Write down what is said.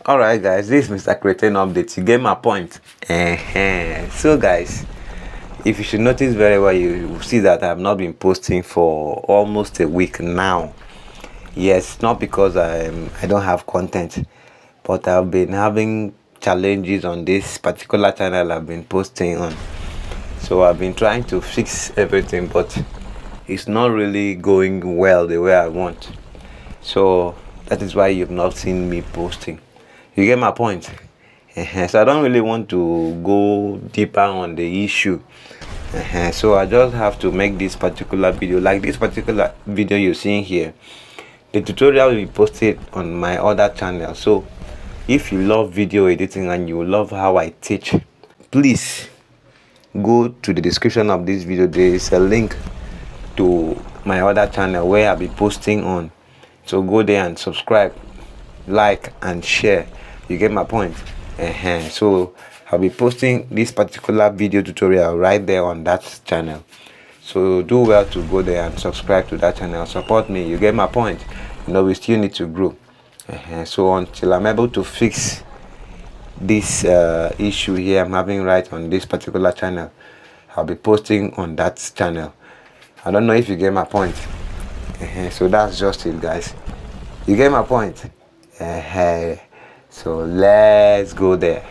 Alright guys, this is Mr. Creating Update. You get my point. So guys, if you should notice very well, you will see that I have not been posting for almost a week now. Yes, not because I don't have content, but I've been having challenges on this particular channel I've been posting on. So I've been trying to fix everything, but it's not really going well the way I want. So that is why you've not seen me posting. You get my point? So I don't really want to go deeper on the issue. So I just have to make this particular video. Like this particular video you're seeing here, the tutorial will be posted on my other channel. So if you love video editing and you love how I teach, please go to the description of this video. There is a link to my other channel where I'll be posting on. So go there and subscribe, like and share. You get my point? So I'll be posting this particular video tutorial right there on that channel. So do well to go there and subscribe to that channel. Support me. You get my point? You know, we still need to grow. So until I'm able to fix this issue here I'm having right on this particular channel, I'll be posting on that channel. I don't know if you get my point. So that's just it, guys. You get my point? So let's go there.